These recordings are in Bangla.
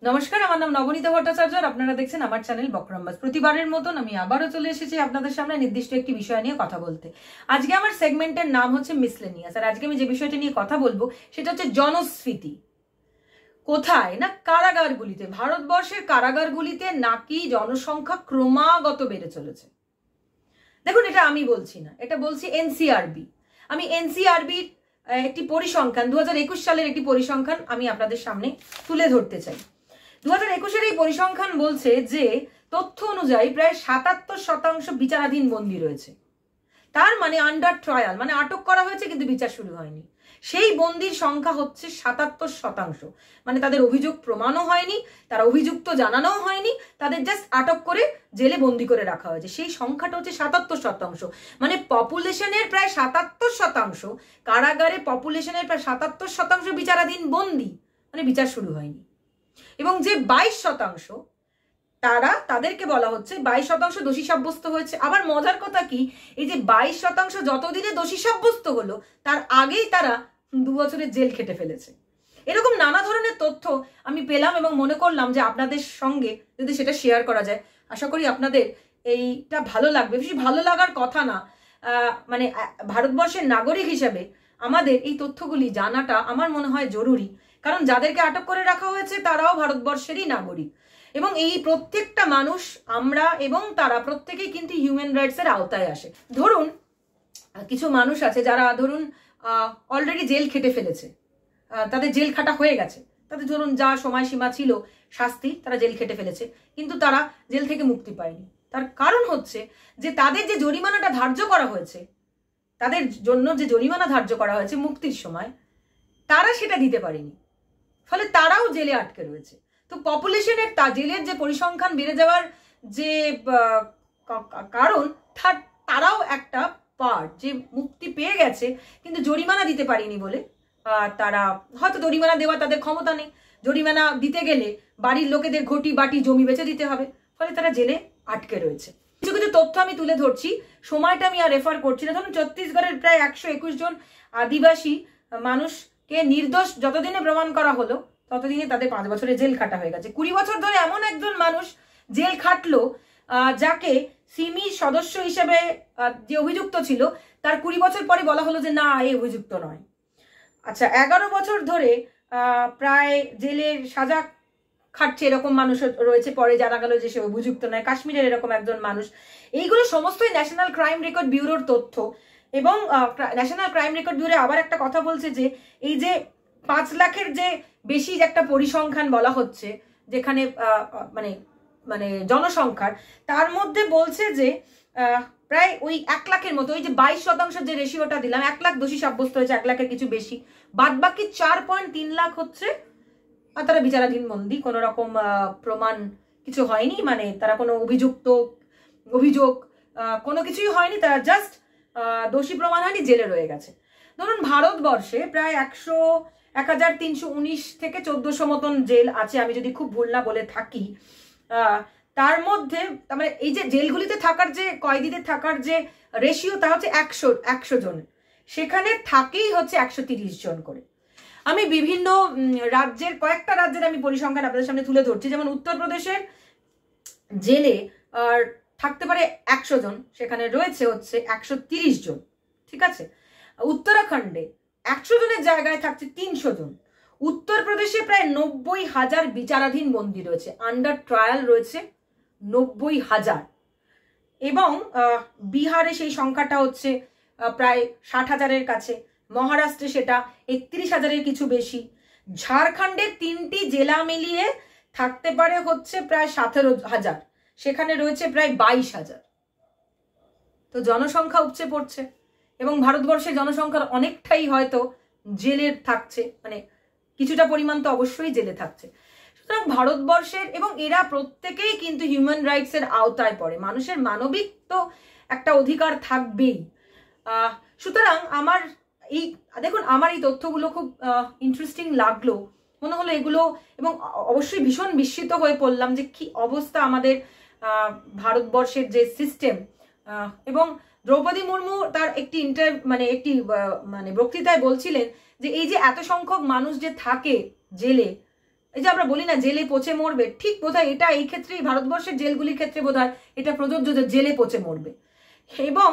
নমস্কার, আমার নাম নবনীতা ভট্টাচার্য আর আপনারা দেখছেন আমার চ্যানেল বকরম্বাস। প্রতিবারের মতন আমি আবারও চলে এসেছি আপনাদের সামনে নির্দিষ্ট একটি বিষয় নিয়ে কথা বলতে। আজকে আমার সেগমেন্টের নাম হচ্ছে মিসলেনিয়াস, আর আজকে আমি যে বিষয়টা নিয়ে কথা বলবো সেটা হচ্ছে জনস্ফীতি। কোথায় না, কারাগারগুলিতে, ভারতবর্ষের কারাগারগুলিতে নাকি জনসংখ্যা ক্রমাগত বেড়ে চলেছে। দেখুন, এটা আমি বলছি না, এটা বলছি এনসিআরবি। আমি এনসিআরবির একটি পরিসংখ্যান, 2021 সালের একটি পরিসংখ্যান আমি আপনাদের সামনে তুলে ধরতে চাই। 2021-এর এই পরিসংখ্যান বলছে যে তথ্য অনুযায়ী প্রায় 77% বিচারাধীন বন্দী রয়েছে। তার মানে আন্ডার ট্রায়াল, মানে আটক করা হয়েছে কিন্তু বিচার শুরু হয়নি। সেই বন্দির সংখ্যা হচ্ছে 77%, মানে তাদের অভিযোগ প্রমাণও হয়নি, তারা অভিযুক্ত জানানোও হয়নি, তাদের জাস্ট আটক করে জেলে বন্দি করে রাখা হয়েছে। সেই সংখ্যাটা হচ্ছে 77%, মানে পপুলেশনের প্রায় 77%, কারাগারে পপুলেশনের প্রায় 77% বিচারাধীন বন্দি, মানে বিচার শুরু হয়নি। এবং যে 22%, তাদেরকে বলা হচ্ছে 22% দোষী সাব্যস্ত হয়েছে। আবার মজার কথা কি, এই যে 22% যতদিনে দোষী সাব্যস্ত হলো তার আগেই তারা 2 বছরের জেল খেটে ফেলেছে। এরকম নানা ধরনের তথ্য আমি পেলাম এবং মনে করলাম যে আপনাদের সঙ্গে যদি সেটা শেয়ার করা যায়, আশা করি আপনাদের এইটা ভালো লাগবে। বেশি ভালো লাগার কথা না, মানে ভারতবর্ষের নাগরিক হিসেবে আমাদের এই তথ্যগুলি জানাটা আমার মনে হয় জরুরি। কারণ যাদেরকে আটক করে রাখা হয়েছে তারাও ভারতবর্ষেরই নাগরিক, এবং এই প্রত্যেকটা মানুষ, আমরা এবং তারা প্রত্যেকেই কিন্তু হিউম্যান রাইটস এর আওতায় আসে। ধরুন কিছু মানুষ আছে যারা ধরুন অলরেডি জেল খেটে ফেলেছে, তাদের জেল খাটা হয়ে গেছে, তাদের ধরুন যা সময়সীমা ছিল শাস্তি, তারা জেল খেটে ফেলেছে, কিন্তু তারা জেল থেকে মুক্তি পায়নি। তার কারণ হচ্ছে যে তাদের যে জরিমানাটা ধার্য করা হয়েছে, তাদের জন্য যে জরিমানা ধার্য করা হয়েছে মুক্তির সময়, তারা সেটা দিতে পারেনি, ফলে তারাও জেলে আটকে রয়েছে। তো পপুলেশনের জেলের যে পরিসংখ্যান বেড়ে যাওয়ার যে কারণ, তারাও একটা পার্ট, যে মুক্তি পেয়ে গেছে কিন্তু জরিমানা দিতে পারেনি বলে তারা হয়তো জরিমানা দেওয়া তাদের ক্ষমতা নেই, জরিমানা দিতে গেলে বাড়ির লোকেদের ঘটি বাটি জমি বেচে দিতে হবে, ফলে তারা জেলে আটকে রয়েছে। কিছু কিছু তথ্য আমি তুলে ধরছি, সময়টা আমি আর রেফার করছি না। ধরুন ছত্তিশগড়ের প্রায় 121 জন আদিবাসী মানুষকে নির্দোষ যতদিনে প্রমাণ করা হলো ততদিনে তাদের 5 বছরের জেল খাটা হয়ে গেছে। 20 বছর ধরে এমন একজন মানুষ জেল খাটলো যাকে সিমি সদস্য হিসেবে যে অভিযুক্ত ছিল, তার 20 বছর পরে বলা হলো যে না, এই অভিযুক্ত নয়। আচ্ছা, 11 বছর ধরে প্রায় জেলের সাজা খাটছে এরকম মানুষ রয়েছে, পরে জানা গেল যে সে অভিযুক্ত নয়। কাশ্মীরের এরকম একজন মানুষ। এইগুলো সমস্তই ন্যাশনাল ক্রাইম রেকর্ড ব্যুরোর তথ্য। এবং ন্যাশনাল ক্রাইম রেকর্ড ব্যুরো আবার একটা কথা বলছে যে এই যে 5 লাখের যে বেশি একটা পরিসংখ্যান বলা হচ্ছে, যেখানে মানে মানে জনসংখ্যার, তার মধ্যে বলছে যে প্রায় ওই 1 লাখের মতো, ওই যে 22% যে রেশিওটা দিলাম, 1 লাখ দোষী সাব্যস্ত হয়েছে, 1 লাখের কিছু বেশি, বাদ বাকি 4.3 লাখ হচ্ছে আর তারা বিচারাধীন বন্দী, কোনো রকম প্রমাণ কিছু হয়নি, মানে তারা কোনো অভিযোগ কোনো কিছুই হয়নি, তারা জাস্ট দোষী প্রমাণ হয়নি, জেলে রয়ে গেছে। ধরুন ভারতবর্ষে প্রায় 1319 থেকে 1400 মতন জেল আছে, আমি যদি খুব ভুল না বলে থাকি। তার মধ্যে মানে এই যে জেলগুলিতে থাকার যে কয়েদিদের থাকার যে রেশিও, তা হচ্ছে 100 জন, সেখানে থাকেই হচ্ছে 130 জন করে। আমি বিভিন্ন রাজ্যের, কয়েকটা রাজ্যের আমি পরিসংখ্যান আপনাদের সামনে তুলে ধরছি। যেমন উত্তরপ্রদেশের জেলে থাকতে পারে 100 জন, সেখানে রয়েছে হচ্ছে 130 জন, ঠিক আছে। উত্তরাখণ্ডে 100 জনের জায়গায় থাকছে 300 জন। উত্তরপ্রদেশে প্রায় 90,000 বিচারাধীন বন্দী রয়েছে, আন্ডার ট্রায়াল রয়েছে 90,000। এবং বিহারে সেই সংখ্যাটা হচ্ছে প্রায় 60,000-এর কাছে, মহারাষ্ট্রে সেটা 31,000-এর কিছু বেশি। ঝাড়খণ্ডের 3টি জেলা মিলিয়ে থাকতে পারে হচ্ছে প্রায় 17,000, সেখানে রয়েছে প্রায় 22,000। তো জনসংখ্যা উপচে পড়ছে, এবং ভারতবর্ষের জনসংখ্যার অনেকটাই হয়তো জেলের থাকছে, মানে কিছুটা পরিমাণ তো অবশ্যই জেলে থাকছে। সুতরাং ভারতবর্ষের, এবং এরা প্রত্যেকেই কিন্তু হিউম্যান রাইটস এর আওতায় পড়ে, মানুষের মানবিক তো একটা অধিকার থাকবেই। সুতরাং আমার এই দেখুন, আমার এই তথ্যগুলো খুব ইন্টারেস্টিং লাগলো, মনে হলো এগুলো, এবং অবশ্যই ভীষণ বিস্মিত হয়ে পড়লাম যে কি অবস্থা আমাদের ভারতবর্ষের যে সিস্টেম। এবং দ্রৌপদী মুর্মু তার একটি বক্তৃতায় বলছিলেন যে এই যে এত সংখ্যক মানুষ যে থাকে জেলে, এই যে আমরা বলি না জেলে পচে মরবে, ঠিক বোধহয় এটা এই ক্ষেত্রেই ভারতবর্ষের জেলগুলির ক্ষেত্রে বোধহয় এটা প্রযোজ্য যে জেলে পচে মরবে। এবং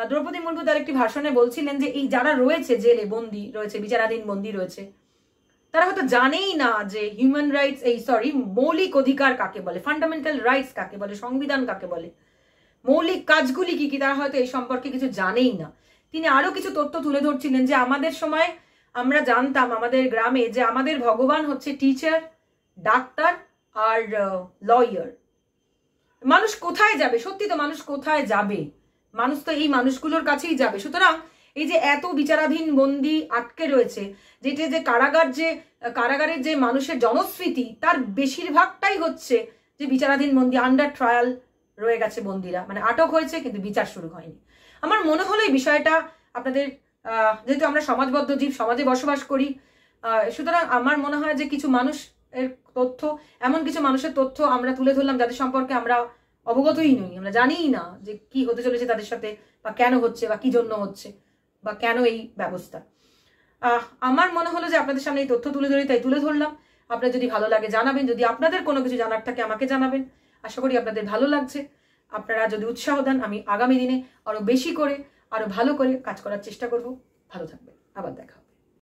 দ্রৌপদী মুর্মু তার একটি ভাষণে বলছিলেন যে এই যারা রয়েছে জেলে বন্দী রয়েছে, বিচারাধীন বন্দী রয়েছে, তারা হয়তো জানেই না যে হিউম্যান রাইটস মৌলিক অধিকার কাকে বলে, ফান্ডামেন্টাল রাইটস কাকে বলে, সংবিধান কাকে বলে, মৌলিক কাজগুলি কি কি, তারা হয়তো এই সম্পর্কে কিছু জানেই না। তিনি আরো কিছু তথ্য তুলে ধরছিলেন যে আমাদের সময় আমরা জানতাম আমাদের গ্রামে যে আমাদের ভগবান হচ্ছে টিচার, ডাক্তার আর লয়ার। মানুষ কোথায় যাবে? সত্যি তো মানুষ কোথায় যাবে? মানুষ তো এই মানুষগুলোর কাছেই যাবে। সুতরাং এই যে এত বিচারাধীন বন্দী আটকে রয়েছে, যেটা যে কারাগারের যে মানুষের জনস্মৃতি, তার বেশিরভাগটাই হচ্ছে যে বিচারাধীন বন্দী, আন্ডার ট্রায়াল রয়ে গেছে বন্দীরা, মানে আটক হয়েছে কিন্তু বিচার শুরু হয়নি। আমার মনে হলো এই বিষয়টা আপনাদের, যেহেতু আমরা সমাজবদ্ধ জীব, সমাজে বসবাস করি, সুতরাং আমার মনে হয় যে কিছু মানুষের তথ্য, এমন কিছু মানুষের তথ্য আমরা তুলে ধরলাম যাদের সম্পর্কে আমরা অবগতই নই, আমরা জানিই না যে কি হতে চলেছে তাদের সাথে, বা কেন হচ্ছে, বা কি জন্য হচ্ছে, বা কেন এই ব্যবস্থা। আমার মনে হলো যে আপনাদের সামনে এই তথ্য তুলে ধরি, তাই তুলে ধরলাম। আপনার যদি ভালো লাগে জানাবেন, যদি আপনাদের কোনো কিছু জানার থাকে আমাকে জানাবেন। আশা করি আপনাদের ভালো লাগছে। আপনারা যদি উৎসাহ দেন, আমি আগামী দিনে আরো বেশি করে আরো ভালো করে কাজ করার চেষ্টা করব। ভালো থাকবেন, আবার দেখা।